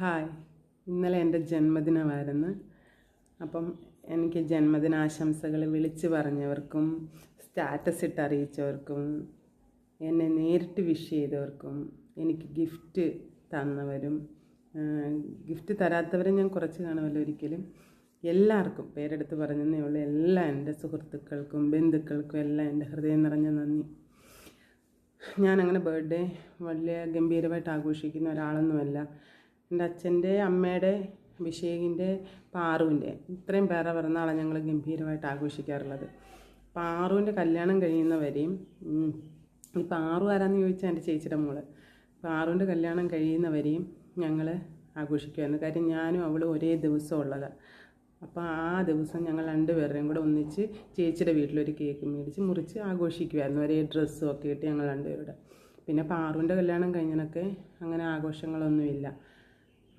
Hi, ഇന്നലെ എൻ്റെ ജന്മദിനമായിരുന്നു. അപ്പം എനിക്ക് ജന്മദിനാശംസകൾ വിളിച്ച് പറഞ്ഞവർക്കും സ്റ്റാറ്റസ് ഇട്ട് അറിയിച്ചവർക്കും എന്നെ നേരിട്ട് വിഷ് ചെയ്തവർക്കും എനിക്ക് ഗിഫ്റ്റ് തന്നവരും ഗിഫ്റ്റ് തരാത്തവരെ ഞാൻ കുറച്ച് കാണുമല്ലോ ഒരിക്കലും, എല്ലാവർക്കും പേരെടുത്ത് പറഞ്ഞതേ ഉള്ളൂ. എല്ലാ എൻ്റെ സുഹൃത്തുക്കൾക്കും ബന്ധുക്കൾക്കും എല്ലാം എൻ്റെ ഹൃദയം നിറഞ്ഞ നന്ദി. ഞാനങ്ങനെ ബർത്ത്ഡേ വലിയ ഗംഭീരമായിട്ട് ആഘോഷിക്കുന്ന ഒരാളൊന്നുമല്ല. എൻ്റെ അച്ഛൻ്റെ, അമ്മയുടെ, അഭിഷേകിൻ്റെ, പാറുവിൻ്റെ ഇത്രയും പേരെ പിറന്നാളാണ് ഞങ്ങൾ ഗംഭീരമായിട്ട് ആഘോഷിക്കാറുള്ളത്. പാറുവിൻ്റെ കല്യാണം കഴിയുന്നവരെയും, ഈ പാറു ആരാന്ന് ചോദിച്ചാൽ എൻ്റെ ചേച്ചിയുടെ മോള്, പാറുവിൻ്റെ കല്യാണം കഴിയുന്നവരെയും ഞങ്ങൾ ആഘോഷിക്കുമായിരുന്നു. കാര്യം ഞാനും അവളും ഒരേ ദിവസം ഉള്ളതാണ്. അപ്പോൾ ആ ദിവസം ഞങ്ങൾ രണ്ടുപേരുടെയും കൂടെ ഒന്നിച്ച് ചേച്ചിയുടെ വീട്ടിലൊരു കേക്ക് മേടിച്ച് മുറിച്ച് ആഘോഷിക്കുമായിരുന്നു. ഒരേ ഡ്രസ്സും ഒക്കെ ഇട്ട് ഞങ്ങൾ രണ്ടുപേരുടെ. പിന്നെ പാറുവിൻ്റെ കല്യാണം കഴിഞ്ഞതിനൊക്കെ അങ്ങനെ ആഘോഷങ്ങളൊന്നുമില്ല.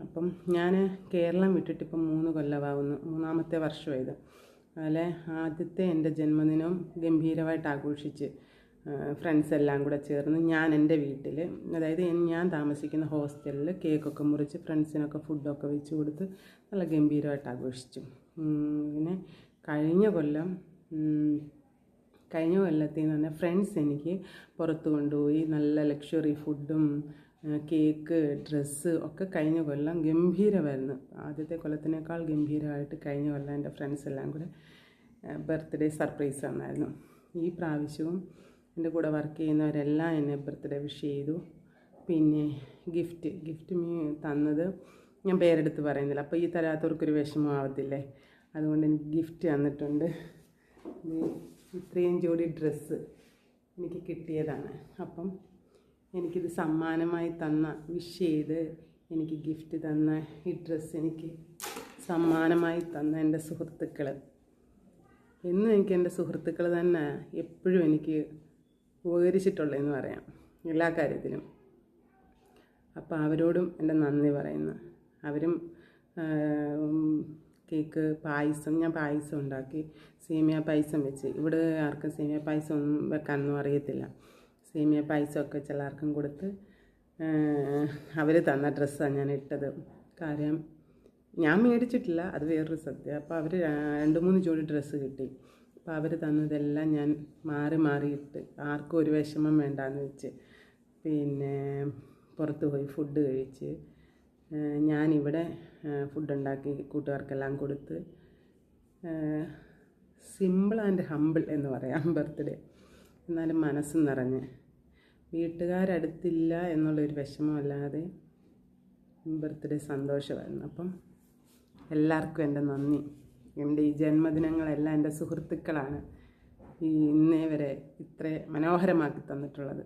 അപ്പം ഞാൻ കേരളം വിട്ടിട്ടിപ്പം 3 കൊല്ലമാവുന്നു, 3ാമത്തെ വർഷമായത്. അതുപോലെ ആദ്യത്തെ എൻ്റെ ജന്മദിനം ഗംഭീരമായിട്ട് ആഘോഷിച്ച് ഫ്രണ്ട്സ് എല്ലാം കൂടെ ചേർന്ന് ഞാൻ എൻ്റെ വീട്ടിൽ, അതായത് ഞാൻ താമസിക്കുന്ന ഹോസ്റ്റലിൽ കേക്കൊക്കെ മുറിച്ച് ഫ്രണ്ട്സിനൊക്കെ ഫുഡൊക്കെ വെച്ച് കൊടുത്ത് നല്ല ഗംഭീരമായിട്ട് ആഘോഷിച്ചു. പിന്നെ കഴിഞ്ഞ കൊല്ലത്തിൽ നിന്ന് തന്നെ ഫ്രണ്ട്സ് എനിക്ക് പുറത്ത് കൊണ്ടുപോയി നല്ല ലക്ഷറി ഫുഡും കേക്ക്, ഡ്രസ്സ് ഒക്കെ കഴിഞ്ഞ കൊല്ലം ഗംഭീരമായിരുന്നു. ആദ്യത്തെ കൊല്ലത്തിനേക്കാൾ ഗംഭീരമായിട്ട് കഴിഞ്ഞ കൊല്ലം എൻ്റെ ഫ്രണ്ട്സ് എല്ലാം കൂടെ ബർത്ത്ഡേ സർപ്രൈസ് തന്നായിരുന്നു. ഈ പ്രാവശ്യവും എൻ്റെ കൂടെ വർക്ക് ചെയ്യുന്നവരെല്ലാം എന്നെ ബർത്ത്ഡേ വിഷ് ചെയ്തു. പിന്നെ ഗിഫ്റ്റ് തന്നത് ഞാൻ പേരെടുത്ത് പറയുന്നില്ല, അപ്പോൾ ഈ തരാത്തവർക്കൊരു വിഷമമാവത്തില്ലേ, അതുകൊണ്ട് എനിക്ക് ഗിഫ്റ്റ് തന്നിട്ടുണ്ട്. ഇത്രയും ജോഡി ഡ്രസ്സ് എനിക്ക് കിട്ടിയതാണ്. അപ്പം എനിക്കിത് സമ്മാനമായി തന്ന, വിഷ് ചെയ്ത് എനിക്ക് ഗിഫ്റ്റ് തന്ന ഈ ഡ്രസ്സ് എനിക്ക് സമ്മാനമായി തന്ന എൻ്റെ സുഹൃത്തുക്കൾ, എന്നും എനിക്ക് എൻ്റെ സുഹൃത്തുക്കൾ തന്നെ എപ്പോഴും എനിക്ക് ഉപകരിച്ചിട്ടുള്ളതെന്ന് പറയാം, എല്ലാ കാര്യത്തിലും. അപ്പോൾ അവരോടും എൻ്റെ നന്ദി പറയുന്നു. അവരും കേക്ക്, പായസം, ഞാൻ പായസം ഉണ്ടാക്കി, സേമിയ പായസം വെച്ച്. ഇവിടെ ആർക്കും സേമിയ പായസം ഒന്നും വെക്കാനൊന്നും അറിയത്തില്ല. സേമിയ പായസമൊക്കെ ചിലർക്കും കൊടുത്ത് അവർ തന്ന ഡ്രസ്സാണ് ഞാൻ ഇട്ടത്. കാര്യം ഞാൻ മേടിച്ചിട്ടില്ല, അത് വേറൊരു സത്യം. അപ്പോൾ അവർ 2-3 ജോഡി ഡ്രസ്സ് കിട്ടി. അപ്പോൾ അവർ തന്നതെല്ലാം ഞാൻ മാറിയിട്ട് ആർക്കും ഒരു വിഷമം വേണ്ടാന്ന് വെച്ച് പിന്നെ പുറത്ത് പോയി ഫുഡ് കഴിച്ച്, ഞാനിവിടെ ഫുഡുണ്ടാക്കി കൂട്ടുകാർക്കെല്ലാം കൊടുത്ത്, സിമ്പിൾ ആൻഡ് ഹമ്പിൾ എന്ന് പറയാം ബർത്ത്ഡേ. എന്നാലും മനസ്സ് നിറഞ്ഞ്, വീട്ടുകാരടുത്തില്ല എന്നുള്ളൊരു വിഷമമല്ലാതെ ബർത്ത്ഡേ സന്തോഷമായിരുന്നു. അപ്പം എല്ലാവർക്കും എൻ്റെ നന്ദി. എൻ്റെ ഈ ജന്മദിനങ്ങളെല്ലാം എൻ്റെ സുഹൃത്തുക്കളാണ് ഈ ഇന്നേ വരെ ഇത്ര മനോഹരമാക്കി തന്നിട്ടുള്ളത്.